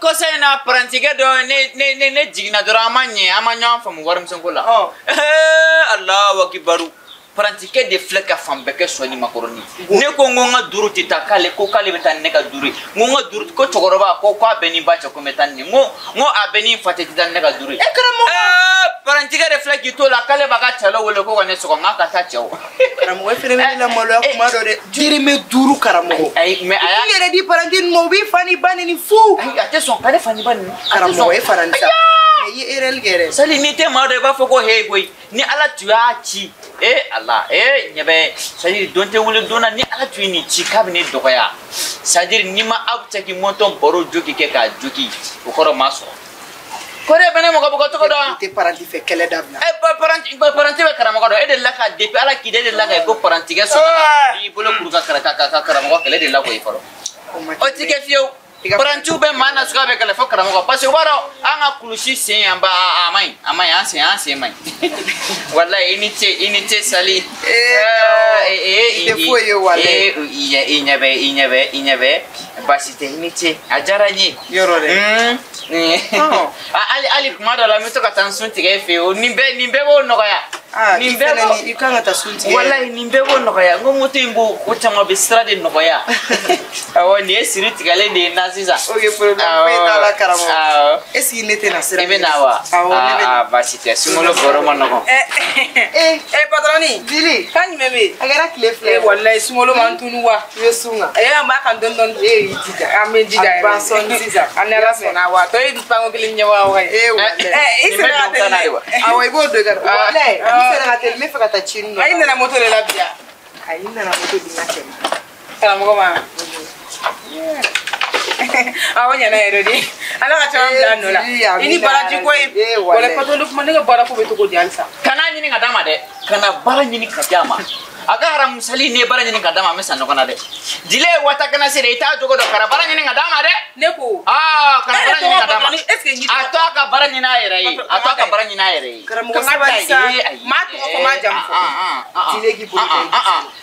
kosa na parantige do ne jigna do amanya famu warum sonkola Allahu akbar parantique de fleka fambe ke soni makoroni ne ko ngonga duru tita kale ko kale betan ne ka duru ngonga duru ko chogoroba ko kwa beni bacha ko metan ni ngo abeni fate tita ne ka duru e karamo parantique de fleki to la kale baga chalo wole ko ne so ngaka ta chewo karamo e fere la molo ko ma do de diri me duru karamo ay me aya yere di parantine mo bi fani bani ni fu ay attention kale fani bani karamo e faransa yi erel gere sali ni te ma do ba foko he boy ni ala tuachi Allah nyabe sadi donte wule dona ni ala tuini chikabe ni dogoya sadi ni ma abta ki moton boro joki ke ka joki o koro maso kore bene mo ko to ko do te paranti fe kele dabna paranti be karama ko do e de la ka depuis ala ki de la ka ko paranti ke so i bolo kuruka karama ko kele de la ko i foro o tike fio paranti be mana suka be kele fo karama ko parce que waro anga kulushi sen amba amai anse mai wallahi inite sali defo ye wale inyabe basite inite ajarani yorore ali kuma da la mito ka tansun tige fe o nimbe wo nogoya nimbe wo ikanga tasunti wallahi nimbe wo nogoya ngo muto imbo ko chama be strade nogoya awo ni esiri tigale de nasiza oge problem pe dala karamo esi nete na sira ebe nawa basite sumolo goromo nogo patroni dili kanyi mebe agara klefle wallahi sumolo mantunuwa yesunga amba kan don dida amen dida banson dida anela sona wa to yi pango kilim nyawa wa isera awa ibo de gar wallahi isera ngatel me fakata chinno ay na moto le labia ay na moto dinake kala mo ma awanya na erodi ala ka chama blano la ini baraji ko wala patolu kuma ne bara ko beto ko dialsa kana nyini ngadama de kana bara nyini kadama aga haram sali ne bara nyini kadama mesa no kana de dile wata kana sere ita jogo do kara bara nyini ngadama de neko kana bara nyini ngadama ato aka bara nyini na yere karamu ko sabansa ma to ko ma jamfo dile gi bo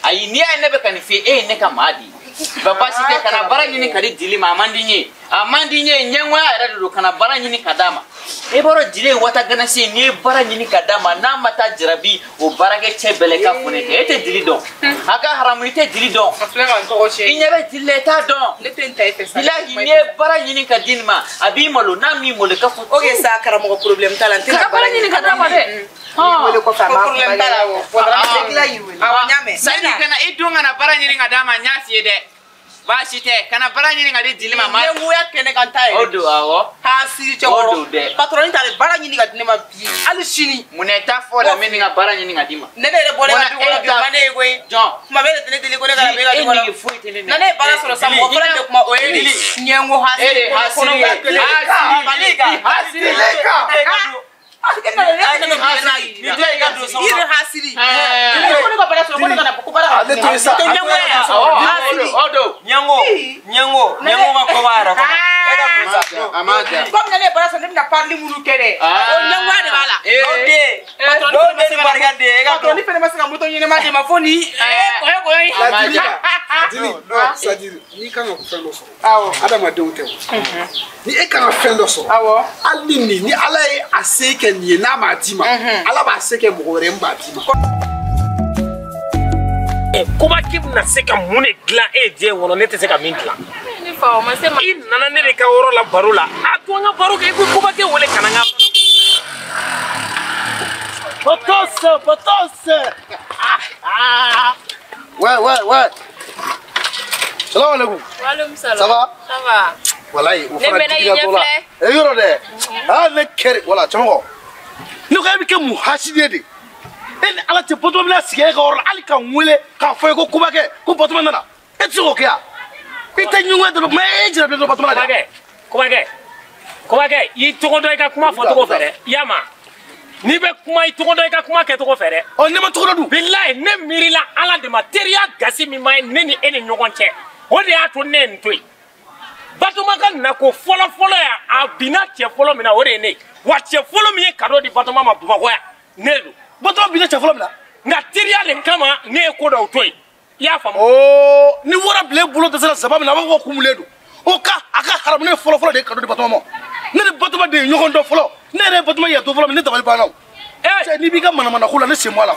ai ni ai ne be kan fi ne kamadi baba site kana bara nyini kadi dili ma amandinye nyengwa era do kana bara nyini kadama e boro dile wata gana se ni bara nyini kadama na mata jirabi o bara ke chebele ka funete ete dili don aka haramu ete dili don inyabe dile ta don le tenta efesa ilahi ni bara nyini kadinma abi malo na mi mole ka fu oge sa karamo ko problem talante na bara nyini kadama de wole ko fama problem tala wo podra sekla yiwe awanyame sani kana idunga na bara nyini kadama nyasi de basite kana bara nyini ngadi dilima ma ngu ya kene kan taye odo awo ha siri choro patron ta bara nyini ngadi ne ma bi ali shini muneta fola meni nga bara nyini ngadi ma ne de bole ngadi wala bi mane egwe jon kuma bele tene dele ko le gara be ngadi wala na ne bara soro sa mo fara de kuma o eri nyengu ha siri nyango makobara amada comme ne bara so ndina parli muru kere o nyango de bala ode ni margande patron ni fene masanga muto nyine ma de mafoni ko dili no sadiri ni kan ko fendo so adama de wote ni e kan fendo so alini ni ala aseke ni na matima ala ba seke bugore mbatima kuma kibna seka mune gla je wono nete seka mintla ni fa o ma se ma nana ne ka woro la barula atonga baro ke ku kuma ke wole kananga potos ouais salam alaikum walum salam ça va wallahi o fara diga to la e yoro de ne kere wala chamo no ka bi ke mu haside de en ala te poto mina sige ka woro ali kan wele ka fo ko kuma ke ko poto mana e tso ko ya ite nyungwe de me jira de poto mana kuma ke yi to do ka kuma fo to ko fere yama ni be kuma yi to do ka kuma ke to ko fere o ne ma to do billahi ne mirila ala de material gasi mi mai ne ni ene nyogonche o de ato ne ntoi batoma kan na ko folo ya abina che folo mina o de ne wa che folo mi kado di batoma ma buma ko ya nedu batoma bina che folo mina na material de kama ne ko do toi ya fam oh ni wora ble bulo de sala sababu na ba ko kumuledu o ka a ka haram ne fɔlɔ de kado di Batoma ma ne ni Batoma de ɲɔgɔn dɔ fɔlɔ ne yɛrɛ Batoma ya to fɔlɔ ne dabali banna cɛ n'i b'i ka manamana ko la ne sen bɔ a la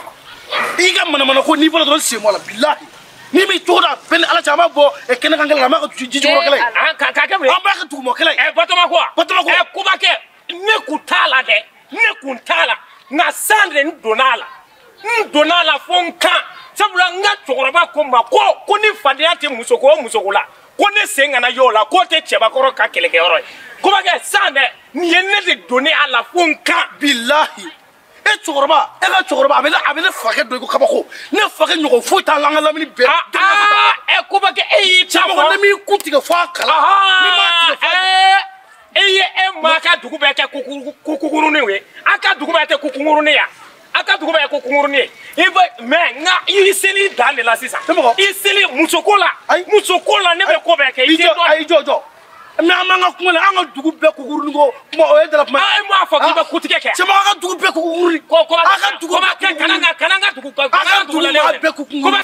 i ka manamana ko n'i fɔra dɔrɔn sen bɔ a la bilahi ni b'i cogo da bɛn ala cɛ an b'a bɔ kɛnɛ kan kɛlɛ la an b'a ka ji jukɔrɔ kɛlɛ ka kɛ mun ye an b'a ka dugumɔ kɛlɛ Batoma ko Batoma ko Kubakɛ ne kun t'a la dɛ ne kun t'a la nka san de n donna a la fo n kan sabula n ka cɛkɔrɔba ko n ma ko ni fadenya tɛ muso ko o muso ko la ko ne sen kana y'o la k'o tɛ cɛbakɔrɔ ka kɛlɛkɛyɔrɔ ye Kubakɛ san dɛ nin ye ne de donni a la fo n kan bilahi e cɛkɔrɔba e ka cɛkɔrɔba a bɛ ne fakɛ dɔ ko kabako ne fakɛ ɲɔgɔn foyi t'a la an ka lamini bɛɛ Kubakɛ e y'i ta fɔ ne m'i kun tigɛ fo a kala ne m'a tigɛ e ye maa ka dugu bɛɛ kɛ kukurunin ye a ka dugu bɛɛ tɛ kukurunin ya a ka dugu bɛɛ ye kukurunin ye mais nka i seli dan de la sisan i seli musoko la ne bɛ ko bɛɛ kɛ i tɛ dɔn ayi jɔ mais an b'an ka kuma la an ka dugu bɛɛ kukurunin ko kuma o ye dala kuma ye m'a fɔ k'i bɛ kutigɛ kɛ cɛma an ka dugu bɛɛ kukurunin a ka dugu bɛɛ kɛ kana n ka dugu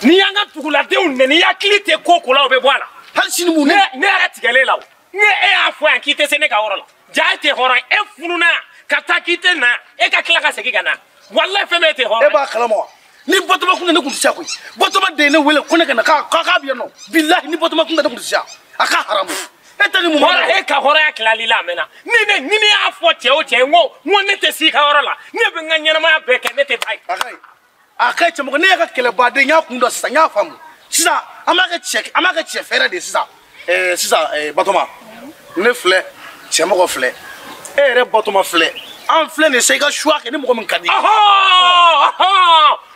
n'i y'an ka duguladenw nɛni i hakili tɛ ko la o bɛ bɔ a la hali sini mun ne yɛrɛ tigɛlen la o ne e y'a fɔ yan k'i tɛ se ne ka yɔrɔ la ja e tɛ hɔrɔn e fununa ka taa k'i tɛ na e ka tila ka segin ka na walahi fɛn bɛɛ tɛ hɔrɔn e b'a kalama wa ni Batoma kun ne kun tɛ se koyi Batoma de ye ne wele ko ne ka na k'a bɛ yan nɔ bilahi ni Batoma kun ne kun tɛ se a ka haramu e tɛ ni mun ma e ka hɔrɔnya tilali la a mɛnna ni ne y'a fɔ cɛ o cɛ n ko ne tɛ s'i ka yɔrɔ la ne bɛ n ka ɲɛnamaya bɛɛ kɛ ne tɛ taa yen a ka ɲi cɛmɔgɔ ne y'a ka kɛlɛbaden n y'a kun dɔn sisan n y'a faamu sisan an b'a kɛ cɛ fɛrɛ de sisan Batoma ne filɛ cɛmɔgɔ filɛ e yɛrɛ Batoma filɛ an filɛ nin sa i ka choix kɛ ni mɔgɔ min ka di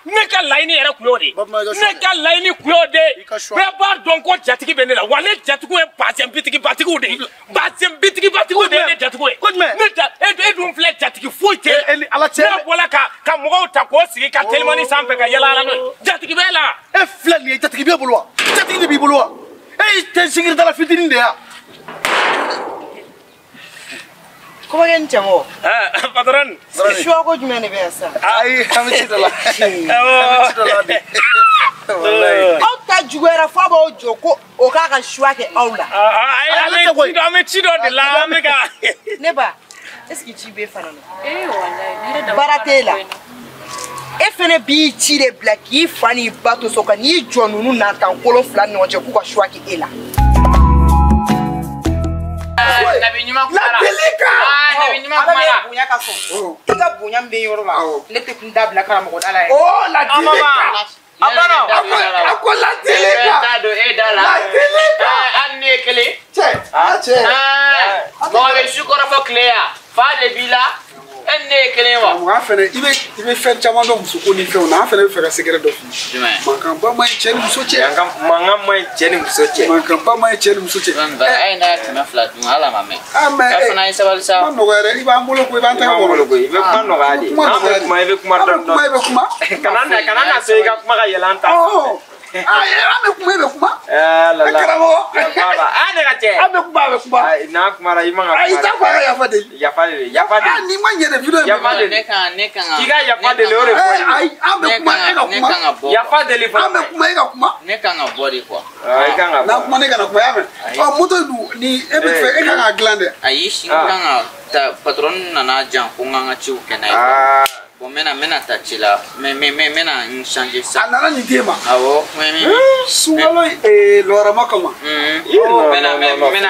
ne ka laɲini yɛrɛ kun y'o de ne ka laɲini kun y'o de bɛɛ b'a dɔn ko jatigi bɛ ne la wa ne jatigiw ye bazɛn bitigiw de ye bazɛn bitigiw de ye ne jatigiw ye e dun filɛ jatigi foyi tɛ ne bɔra ka mɔgɔw ta k'o sigi ka telimani sanfɛ ka yala n'o ye jatigi b'e la e filɛ nin ye jatigi b'e bolo wa jatigi de b'i bolo wa e tɛ sigiridala fitinin de ya Kubakɛ ni cɛmɔgɔ patron choix ko jumɛn de bɛ yan sisan ayi an bɛ ci dɔ la an bɛ ci dɔ la de aw ta juguyara f'a b'aw jɔ ko o k'a ka choix kɛ aw la an bɛ ci dɔ de la an bɛ ka ne ba est-ce que ci b'e fana na wallahi baara t'e la e fana b'i ci de bila k'i fa n'i ba to so kan n'i jɔ ninnu na tan kolon fila ni ɲɔgɔn cɛ k'u ka choix kɛ e la Nabi ɲuman kuma la Nabi ɲuman kuma la bonya ka sɔn i ka bonya min bɛ yɔrɔ la ne tɛ kun dabila karamɔgɔ da la yɛ ladilika a ko ladilika t'a don e da la ladilika hali ne ye kelen cɛ mɔgɔ bɛ su kɔrɔ fɔ tile ya fa de b'i la e ni ne ye kelen wa an fɛnɛ i bɛ fɛn caman dɔn musoko ni fɛnw na an fɛnɛ bɛ fɛ ka secret dɔ f'i ye mankanba man ɲi cɛ ni muso cɛ mankan man ɲi cɛ ni muso cɛ mankanba man ɲi cɛ ni muso cɛ a ye n'a ye kɛmɛ fila dun ala ma mɛn mais fana ye sabali sa ma nɔgɔya dɛ i b'an bolo ko i b'an tɛgɛ bolo ko i bɛ kuma nɔgɔya de kuma i bɛ kuma dɔn i bɛ kuma kana na se i ka kuma ka yɛlɛ ta an bɛ kuma i bɛ kuma karamɔgɔ ne ka cɛ an bɛ kuma n'a kumara i man ka i t'a fɔ a ka yafa deli yafa de n'i ma ɲɛ dɛ video in yafa de ne kan k'i ka yafa deli o de fɔ ayi an bɛ kuma e ka kuma yafa deli fana an bɛ kuma e ka kuma ne kan ka bɔ de quoi i kan ka bɔ n'a kuma ne kana kuma y'a mɛn moto dun ni e bɛ fɛ e kan ka dilan dɛ ayi sini kan ka ta patron nana jan ko n ka ciw kɛ n'a ye bon n bɛna ta ci la mais n bɛna n changer sa a nana nin den ma awɔ sunkalo lɔrama kama n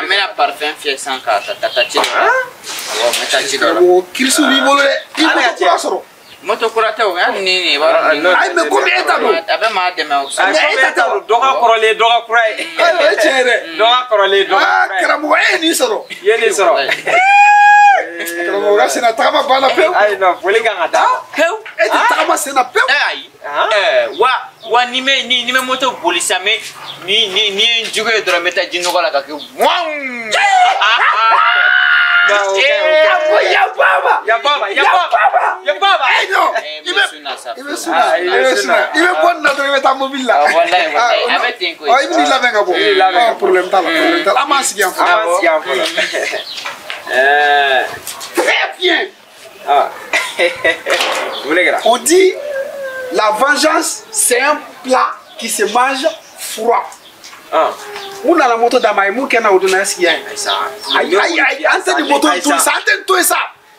bɛna parfum fiyɛ san k'a ta ci dɔ la awɔ n bɛ taa ci dɔ la kirisi b'i bolo dɛ i moto kura sɔrɔ moto kura tɛ o hali ni nin b'a dɔn ayi mais komi e ta don a bɛ maa dɛmɛ o sa e ta t'a don dɔgɔ kɔrɔlen dɔgɔ kura ye o ye tiɲɛ ye dɛ dɔgɔ kɔrɔlen dɔgɔ kura ye karamɔgɔ e ye nin sɔrɔ i ye nin sɔrɔ karamɔgɔ ka senna tagama banna pewu ayi non foli kan ka taa pewu e tɛ tagama senna pewu ayi wa ni bɛ moto boli sa ni ye n jugu ye dɔrɔn n bɛ taa ji nɔgɔ la ka kɛ wɔn i bɛ suna i bɛ bɔ nin na dɔrɔn i bɛ taa mobili la a bɛ ten koyi i bɛ n'i labɛn ka bɔ problème t'a la an b'an sigi yan fɔlɔ très bien on dit la vengeance c'est un plat qui se mange froid mun nana moto d'a ma ye mun kɛ na o donna sigi yan ayi an tɛ ni moto to sa an tɛ to sa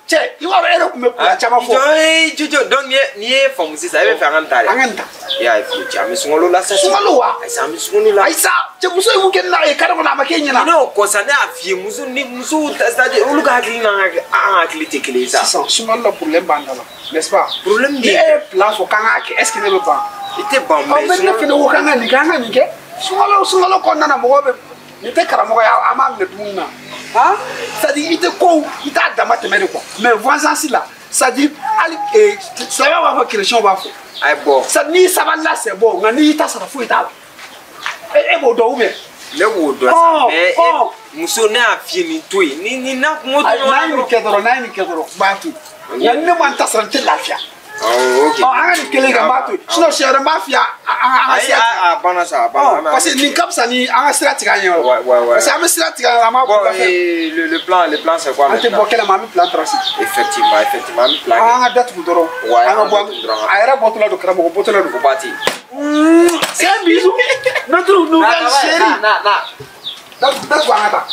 cɛ i b'a dɔn e yɛrɛ tun bɛ kuma caman fɔ jojo donc n'i ye faamu sisan e bɛ fɛ an ka nin ta dɛ an ka nin ta i y'a ye fiye cɛ an bɛ sunkalo la sisan sunkalo wa ayisa an bɛ sunkalo la ayisa cɛ muso ye mun kɛ n'a ye kare kɔnɔ a ma k'e ɲɛna n'o kɔ sa ne y'a f'i ye musow c'est-à-dire olu ka hakili n'an ka hakili tɛ kelen ye sa sisan sunkalo la problème b'an da la n'est-ce pas problème ni e ye plan fɔ k'an k'a kɛ est-ce que ne bɛ ban i tɛ ban mais ne fana ko k'an ka nin kɛ an ka nin kɛ sunkalo kɔnɔna na mɔgɔw bɛ nin tɛ karamɔgɔ ye an b'a minɛ dumuni na han c'est-à-dire i tɛ ko i t'a dama tɛmɛ de quoi mais voisinage la c'est-à-dire hali silamɛw b'a fɔ chrétien b'a fɔ ayi bɔ c'est-à-dire n'i sabalila c'est bon nka n'i y'i ta sara foyi t'a la e b'o dɔn ou bien ne b'o dɔn sa mais muso ne y'a f'i ye nin to yen ni n'a kun ko to ɲɔgɔn na n'a ye nin kɛ dɔrɔn n b'a to yen nka ni ne ma n ta sara n tɛ lafiya ok an ka nin kelen kɛ n b'a to yen sinon siɲɛ wɛrɛ n b'a f'i ye an ka sira tigɛ a banna sa a banna parce que nin ka fisa ni an ka sira tigɛ an ɲɛ ouais parce que an bɛ sira tigɛ an b'a bɔ le plan c'est quoi an tɛ bɔ kɛlɛ ma an bɛ plan tracé effectivement an bɛ plan an ka datugu dɔrɔn an ka bɔ a yɛrɛ bɔtɔla don karamɔgɔ bɔtɔla don o ba ten c'est un bisou notre nouvelle chérie datugu an ka taa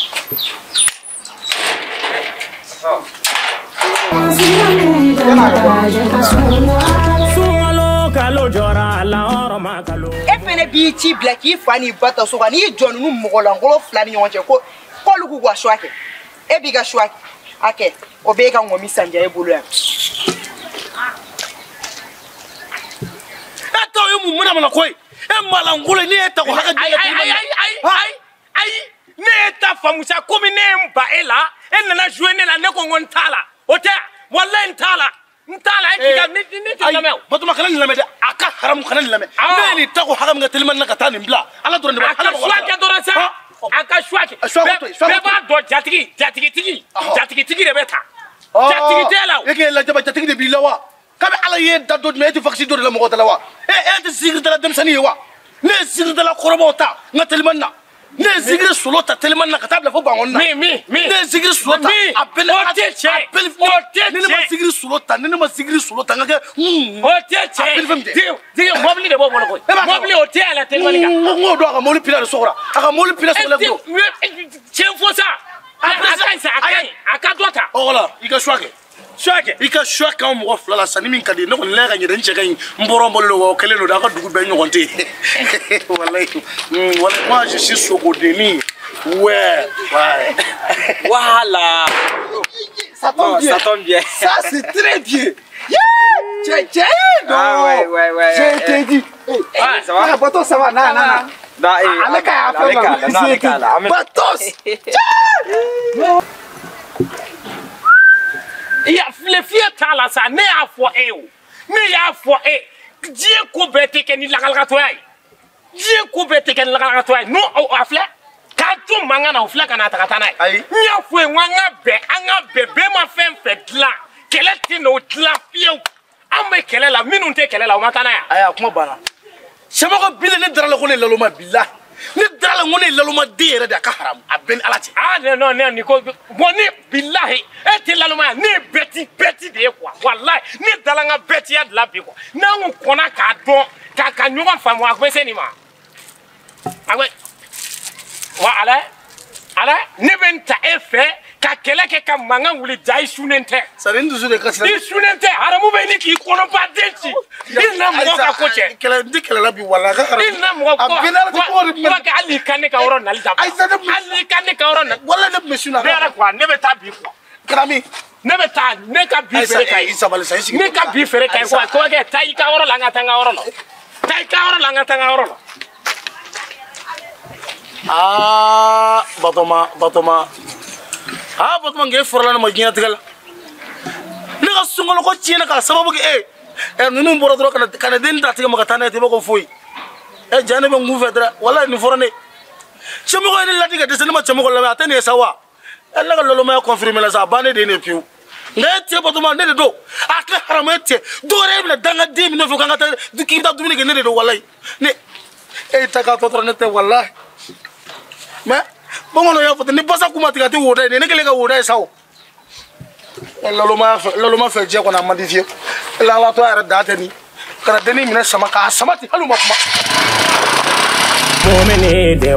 e fɛnɛ b'i ci bila k'i fa n'i ba ta so kan n'i jɔ ninnu mɔgɔlankolon fila ni ɲɔgɔn cɛ ko k'olu k'u ka choix kɛ e b'i ka choix a kɛ o b'e ka ŋɔmi sandiya e bolo yan. e taw ye mun mana ko ye e malankolon n'i ye ta ko hakɛ ayi ne ye ta faamu sa komi ne ye n ba e la e nana jouer ne la ne ko n ko n t'a la o tɛ walayi n t'a la n t'a la e k'i ka ne tɛ lamɛn o. Batoma kana nin lamɛn dɛ a ka haramu kana nin lamɛn ne ye nin ta ko hakɛ min kɛ telimani na ka taa nin bila ala dɔrɔn de b'a a ka choix kɛ dɔrɔn sa a ka choix kɛ bɛɛ b'a dɔn jatigitigi de bɛ ta jatigi tɛ la o. e k'e lajaba jatigi de b'i la wa kabi ala ye da dɔ jumɛn e tɛ vakisi dɔ de la mɔgɔ da la wa e tɛ sigiridala denmisɛnnin ye wa ne ye sigiridala kɔrɔbaw ta n ka telimani na ne ye zigiri solo ta telimani na ka taa bila fo bangɔni na ne ye zigiri solo ta a bɛɛ o tɛ cɛ ni ne ma zigiri solo ta ni ne ma zigiri solo ta n ka kɛ o tɛ cɛ digi mɔbili de b'o bolo koyi mɔbili o tɛ yɛlɛ telimani kan n k'o dɔn a ka mɔbili pila de sɔgɔra a ka mɔbili pila sɔgɔla bolo tiɲɛ fɔ sa a ka ɲi sa a ka ɲi a ka dɔ ta. ɔ wala i ka choix kɛ i ka choix k'anw mɔgɔ fila la sa ni min ka di ne kɔni laya ka ɲɛ dɛ n cɛ ka ɲi n bɔra n bolo de wa o kɛlen don de an ka dugu bɛɛ ɲɔgɔn tɛ yen walayi moi je suis sogodeni ouais voilà ça tombe bien ça c'est très bien cɛ non j'ai été dit bato ça va na ale ka y'a fɛ batos le fiye t'a la sa ne y'a fɔ e o ne y'a fɔ e diɲɛ ko bɛɛ tɛ kɛ ni lakalakatɔya ye diɲɛ ko bɛɛ tɛ kɛ ni lakalakatɔya ye n'o a filɛ k'a to mankan na o filɛ ka n'a ta ka taa n'a ye n y'a fɔ ye n ko an ka bɛn bɛɛ ma fɛn fɛn dilan kɛlɛ tɛ n'o dilan fiyewu an bɛ kɛlɛ la minnu tɛ kɛlɛ la o ma taa n'a ye. ayi a kuma banna sɛbɛkɔ bile ne dara la ko ne laloma bilahi ne dara la ko ne laloma den yɛrɛ de a ka haramu a bɛɛ ni ala cɛ. non ni ko bon ne bilahi e tɛ lalomaya ne ye bɛti de ye quoi walayi ne dala n ka bɛtiya de la bi quoi n'an kun kɔnna k'a dɔn ka ɲɔgɔn faamu a bɛ se nin ma a bɛ wa ala ne bɛ n ta e fɛ ka kɛlɛ kɛ ka mankan wuli ja i sunnen tɛ. sari n dusu de ka sira. i sunnen tɛ haramu bɛ ni k'i kɔnɔba den ci i na mɔgɔ ka ko cɛ. n tɛ kɛlɛ la bi wala a ka haramu. i na mɔgɔ ko hali n'i ka ne ka yɔrɔ nali dabila hali n'i ka ne ka yɔrɔ nali. wala ne bɛ sun na. ne yɛrɛ quoi ne bɛ taa bi quoi. karami. ne bɛ taa ne ka bi feere ka ɲi. sabali sa i sigi. ne ka bi feere ka ɲi quoi ko kɛ taa i ka yɔrɔ la n ka taa n ka yɔrɔ la taa i ka yɔrɔ la n ka taa n ka yɔrɔ la. Batoma Batoma nge forala na majina tigala ne ka sungalo ko tiena ka sababu ke nunu bora dro kana den da tiga maka tane te bako foi jane be ngu fedra wala ni forane chemo ko ni lati ga desene ma chemo ko la atene sawa la ga lolo ma confirmer la sa bane de ne piu ngete Batoma ne do aka haramete do re na danga de mi no fo kanga ta duki da dumini ke ne do wallahi ne ta ka to ne te wallahi mais bongono ya foto ni basa kuma tigati woda ne kele ka woda sawo lalo ma fe je ko na madifié la la to ara data ni kana deni mina sama ka samati haluma kuma momene de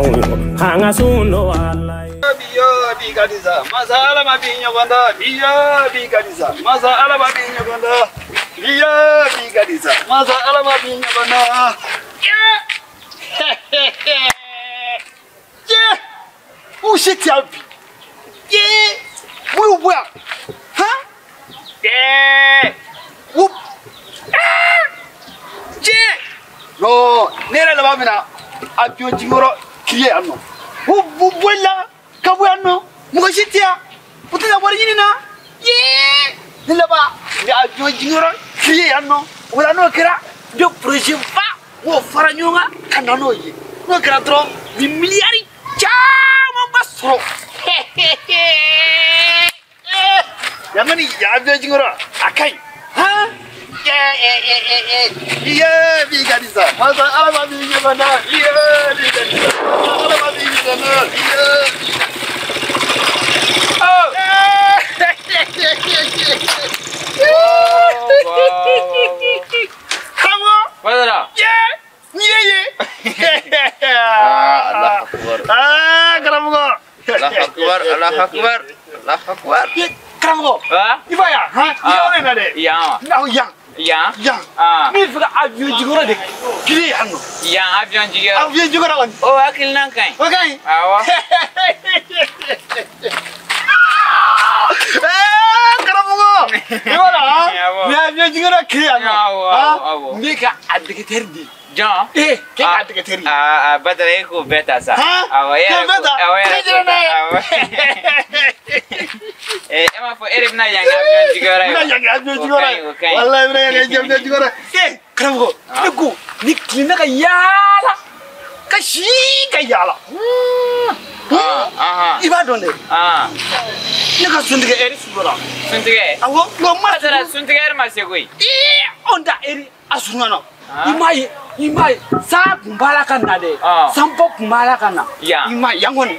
hanga suno ala biyo bigadiza masala mabinyo gonda biyo bigadiza masala mabinyo gonda biyo bigadiza masala mabinyo gonda où j'étais à vie. Oui, hein? Non, nera la mamina. Avion jingoro crier à nous. Vous voilà, kabuano, moi j'étais à. Vous t'es d'abord yini na? Ni là-bas, mais avion jingoro crier à nous. Voilà no kera de projet va. Wo faranyonga kanano yi. No kera trop 10 milliards. Ciao, basro. Yang ni ya avion jingoro akai. Ha? Iya, bigadiza. Masa alama binya bana. Iya, bigadiza. Alama binya bana. Iya. Oh. Kamu? Padahal. Ye. Allah Akbar. Kamu kok. Allah Akbar. Kamu kok. Iba ya? Hah? Iya nade. Iya. Nah, yang. Yang. Ni fika avion jigoro de. Kiri anu. Yang avion jigoro. Avion jigoro wan. Oh, akil nang kai. Okay. Awa. Kamu kok. Gimana? Ni avion jigoro kiri anu. Awa. Ni ka adik terdi. John. Kita adik terdi. Betul aku beta sa. Awa ya. Awa ya. Emang for erif na yang avion jigoro. Na yang avion jigoro. Wallahi na yang avion jigoro. Kamu kok. Aku ni klina ka yala. Kashi ka yala. Iba donde. Ni ka sundige erif bora. Suntige. Awo no ma. Padahal suntige er masih kui. Onda eri asunano. Imai sa kumbala kana de. Sampo kumbala kana. Imai yangon.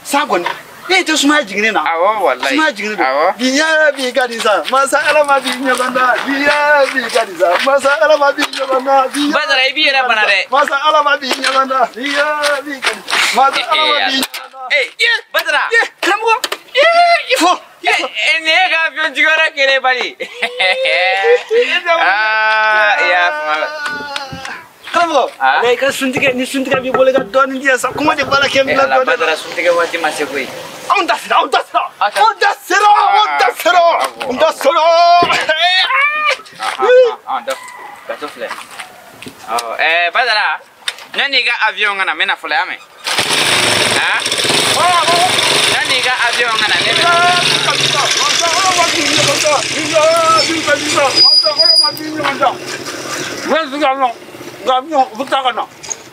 Sagon. Itu semua jingin na. Awo wallahi. Semua jingin. Awo. Biya bigadiza. Masa alama binya banda. Biya bigadiza. Masa alama binya banda. Padahal ibi era banare. Masa alama binya banda. Biya bigadiza. Masa alama binya banda. Padahal. Kamu. Ifo. Ini avion jigoro kere bali. Ya. Kamu, mereka suntik ni suntik abi boleh kat don dia. Kuma dia bala kem bilang don. Padahal suntik wati masih kui. Onda sero. Betul fle. Oh, padahal. Nani ga avion ngana mena fle ame. Nani ga avion ngana mena. Gabio butakana.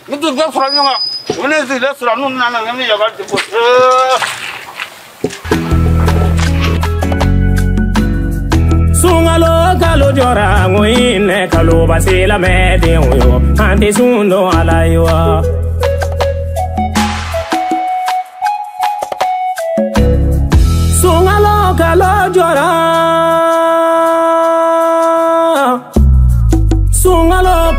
Mutu ga franyanga. Wala si la sura nun nana ngami ya gadde ko. Sungalo kalo jora ngoine kalo basila mede yo ante sundo alaiwa. Sungalo kalo jora.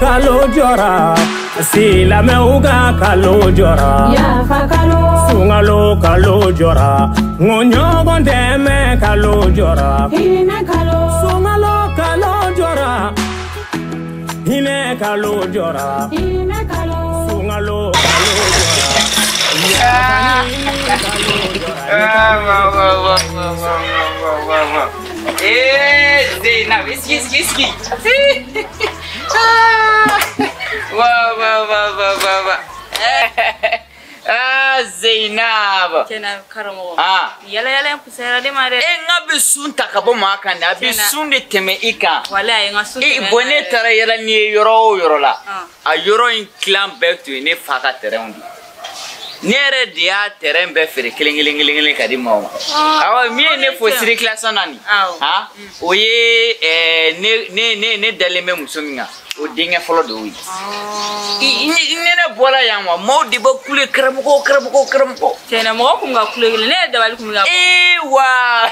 Kalo jora sila meuga kalo jora ya fa kalo sungalo kalo jora ngonyo gondeme kalo jora hine kalo sungalo kalo jora hine kalo jora sungalo kalo jora Zainab, iski. Wah. Zainab. Kena karamo. Yala yang pusara de mare. Ngabe sunta ka bo makanda, abi sunde teme ika. Wala nga sunte. Bone tara yala ni yoro la. A yoro in clan back to ne faka terrain. Nere dia terrain be fere kilingilingilingi kadi mama. Awa mi ne fo siri class nani. Ha? Oye ne daleme musominga. O dinga folo do wi. Ne bola yamwa mo di ba kule kramko. Tena mo ko nga kule ne da wal ko nga. Wa.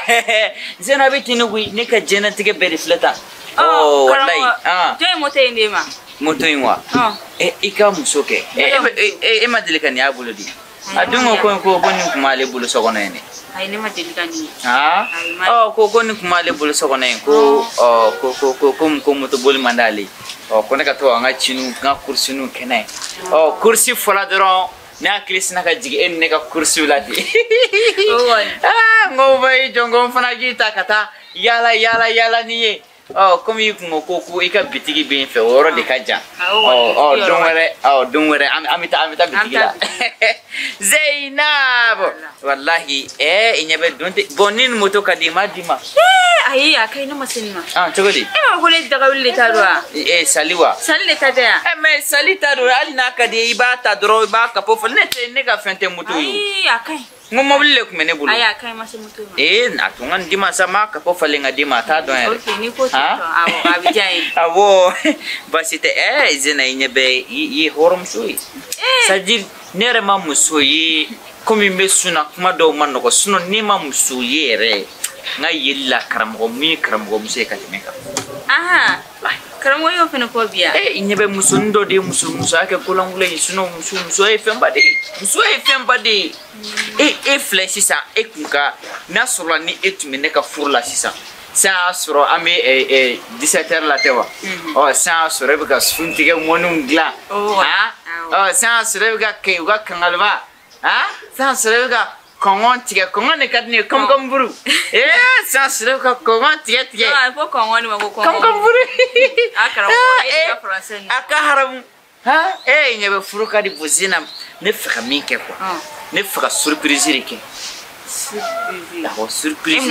Zena be tinu wi ne ka jena tige be refleta. Oh wallahi. Te mo te ndema. moto in wa ika muso ke e ma deli kan ya bolo di adungo ko bonni kuma le bolo so kono ene ay ne ma deli kan ni ko bonni kuma le bolo so kono en ko moto bol mandali ko ne ka to nga chinu nga kursinu kenai kursi fola dron na krisna ka jigi en ne ka kursi lati ngo bay jongo fana gita kata yala ni comme il ko ika bitigi ben fe woro de kaja don't worry amita bitigi Zainab wallahi inyabe donte bonin moto kadima dima ay akai no masinma chogodi ma gole daga wille tarwa saliwa salile tadea mais salita do ali na kadi ibata dro ba ka po ne ka fente moto ay akai ngoma bulle ku mene bulu aya kai masimuto na tungan dima sama ka po falenga dima ta don okay ni ko to awo abijai awo basite zena inyabe yi horom sui sajil nere ma musoyi komi mesuna kuma do man ko suno ni ma musoyi re nga yilla karamgo muse ka timeka aha karamgo yo fena ko biya inyabe musundo de musu ake kulangule suno musu e fembade e flesh sa e kunka na solo ni etumene ka furla sisa sa soro ame 17h la tewa sa soro be ka suntige monum gla sa soro be ka ke ga kangalba sa soro be ka kongon tiga kongon ne kadne kom buru sa soro be ka kongon tiga ko kongon ma ko kom buru akara ya français aka haram nyabe furuka di buzina ne faka minke ko ne faka surprise rike surprise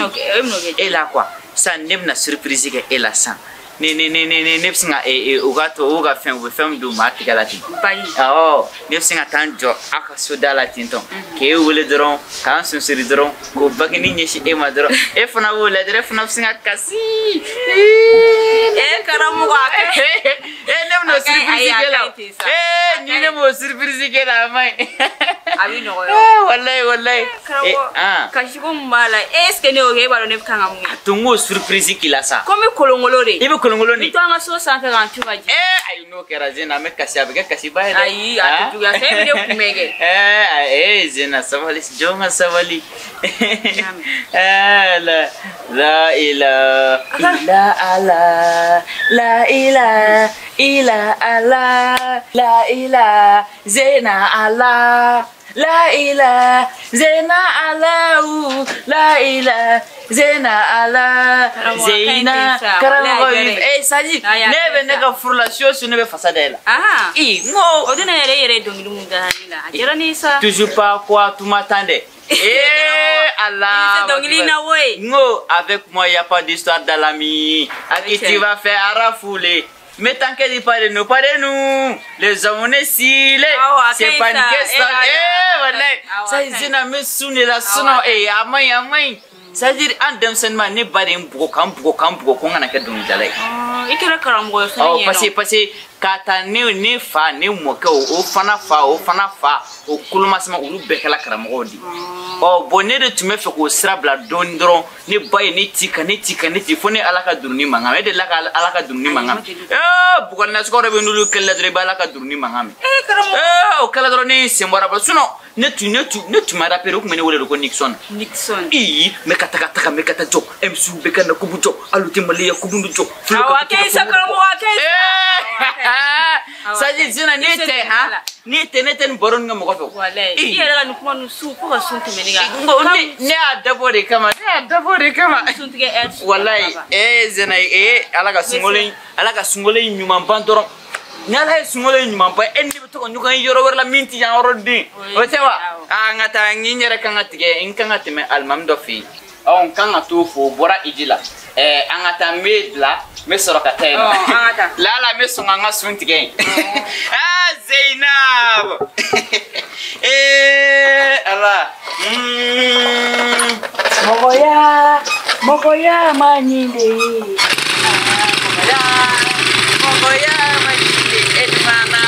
ela quoi ça nemna surprise ke ela san ne singa uga fem do matika lati ne singa tanjo aka soda lati ton ke wole dron kan sunsiri dron ko bagini nyeshi e madro fana wole dre fana singa kasi karamu wa nemna surprise ke la ni ne mo surprise ke la mai abi no wallahi kashigo mbala eske ne oge balo ne kanga mu tungo surprise kila sa komi kolongolore ibe kolongolo ni to anga so sa ka gantu baji ay no kera zena me kasi ba ay atu ya se ne kumege zena savali jonga savali la ila zena ala la ila zena ala zena ala zena karamo saji nebe nega furlasio su nebe fasadela ngo odina yere dongilu mungalila ajerani sa toujours pas quoi tu m'attendais Allah ngo avec moi il y a pas d'histoire d'alami à qui tu vas faire arafouler. Mais tant qu'elle dit pas de nous, les hommes si c'est pas une question. Ça y est, mais souni la sono amai. Ça dit en demsement ne pas de qu'on a que donner d'aller. Parce kata ne fa ne moka o fana fa o kulumasma ulu bekala karamodi bonere tu me fe ko srabla dondron ne baye ne tika tifone alaka durni mangame de alaka durni mangame bukal na skoro be nulu kella dre balaka durni mangame o kala droni sembora ba suno ne tu mara pero ko mene wole ko Nixon me kata jo emsu bekana kubujo aluti maliya kubundu jo saji zina nete boron nga moko fo wallahi iyara la nukuma nusu ko ka sunti meniga ne adabore kama sunti ge wallahi zina alaka sungole nyuma bandoro nyala sungole nyuma ba endi to nyuga yoro werla minti ya orodi o tewa ngata nginyere kanga tige inkanga time almam do fi on kanga to fo bora ijila angata medla me soroka tayno la me songa nga suntige Zainab ala mogoya manyinde mogoya manyinde edmana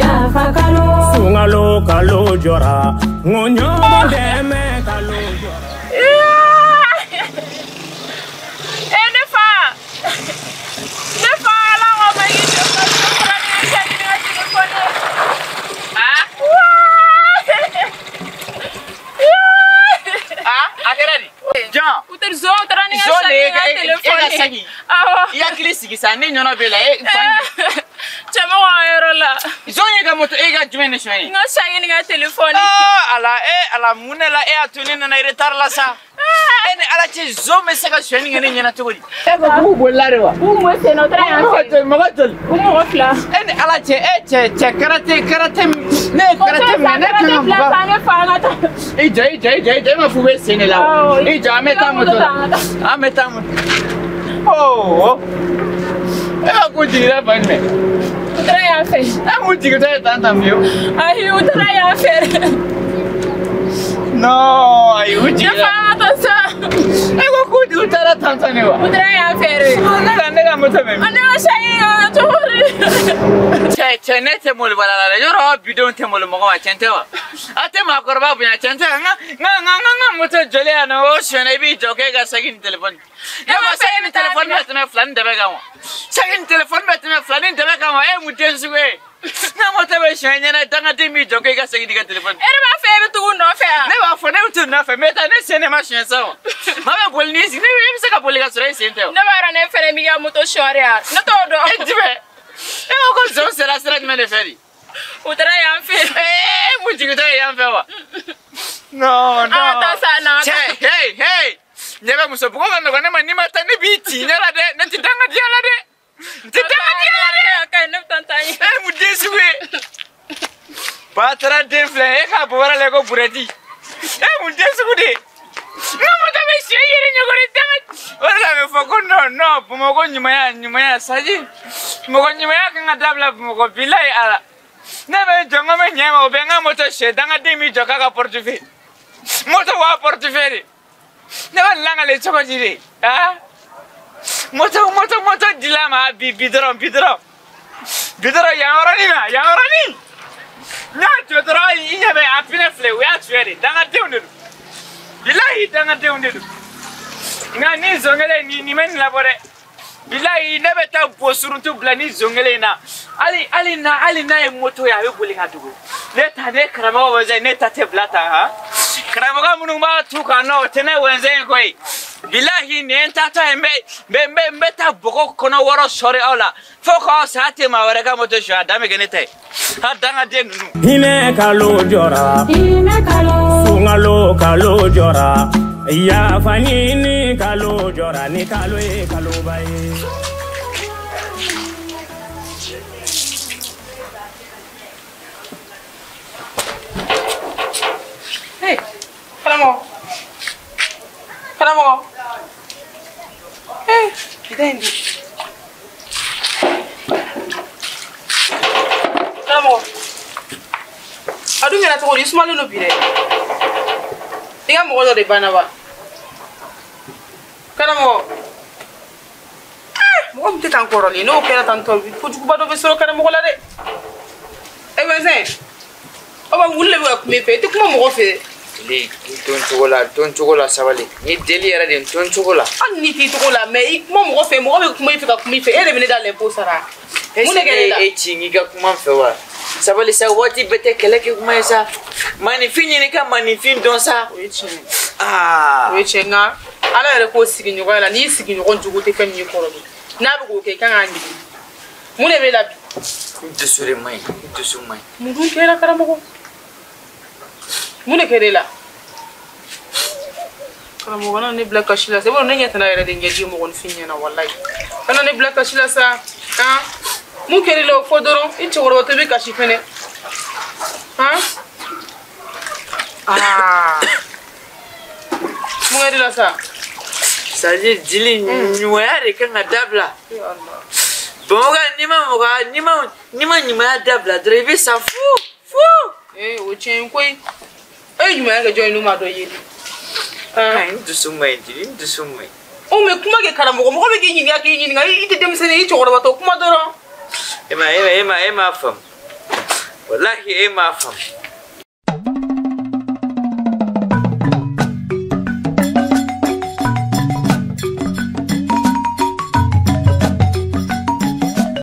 ya fakalo sungalo kalo jora ngonyo deme kalo jora sagi awo ya kili sigi sa ne nyono bela chama wa yoro la zonye ga moto e ga jumene shwani nga sagi ni ga telefoni ala munela e atuni na retard la sa ene ala che zo me saka shwani ngene nyana tuguri e ko bu bollare wa bu mo se no tra ya magatol bu mo fla ene ala che karate ne karate me ne kana ba ne fa ngata e jai ma fuwe sene la e ja meta moto ameta moto oh e ko jira banne tra ya fe amu jigita tanta mio ahi utra ya fe no ayu jira fa ngata sa e ko ku utara tanta ne wa utra ya fe nega moto me ane wa sagi to che ne te mol balala yoro bidon te mol mo wa chente wa ate ma korba bunya chente nga moto jole ana o shene bi joke ga sagin telefon ya ba sagin telefon na tena flan de ga wa sagin telefon na tena flan de ga wa e muten suwe na moto be shene na tanga de mi joke ga sagin ga telefon ere ba fe be tu no fe ne ba fo ne tu na fe meta ne sene ma shene sa ma be bol ni si ne be se ka bol ga sore sente ne ba ra ne fere mi ga moto shoria no to do e dibe e ko zo sera me le feri utra ya fe mu jigita ya fe wa no ta sa na hey nyebe muso buko ndo kone mani mata ni biti nyala de na titanga dia la de ka ne tantani mu deswe patra de fle e ka bora le ko bureti mu deswe de no mo ta be shi yere nyogori tanga ora me foko no bumo ko nyuma ya saji mo ko nyuma ya kan dabla bumo ko bilai ala na be jongo me nyama obenga moto shedanga de mi joka ka portefeuille moto wa portefeuille ne ba langa le choko jire ha moto dilama bidro ya orani na chodro inya be apine fle we atwere danga de undu bilahi danga de undu nga ni zongele ni men labore bilahi ne be ta bosuruntu blani zongele na ali na moto ya be bulinga dugo leta ne krama waje ne ta te blata ha krama ga munu ma tuka no tene wenze koi bilahi ne ta be ta boko kono woro sore ala foko sate ma wara ga moto sha dame gene te ha danga de nunu hine kalo jora sungalo kalo jora ya fani ni kalo jora ni kalo bai hey Karamo hey dendi Karamo adu ngena to ko small no bire diga mo do de banaba Karamo mo mte tan ko roli no kera tan to ko jugu bado be soro Karamo la de e wense oba wulle be ko me fe te ko mo fe le ton chocola sabali ni deli era de ton chocola an ni ti chocola mais mo fe mo be kuma ife ere bene dans l'impôt sara mune gele e chingi ga kuma fe wa sabali sa wati bete kele ke kuma esa mani fini ni ka mani fin don sa we chenga ala ere ko sigi nyoga la ni sigi nyogo njugo te fem ni koro na bu ko ke kan angi mune be la bi de sure mai mu dun kera Karamo ko mune kere la Karamo wana ne black kashila se bono nyata na yere de ngeji mo gon finya na wallahi kana ne black kashila sa ha mu kere lo fodoro inche woro to be kashi fene ha mu kere la sa saje jili nyuare kan dabla ya Allah boga nima nyuma dabla drive sa fu o chen koi nyuma ga join ma do yeli du sumai o me kuma ke Karamo mo be ke nyini ga ite dem sene i choro to kuma doro ema fam wallahi ema fam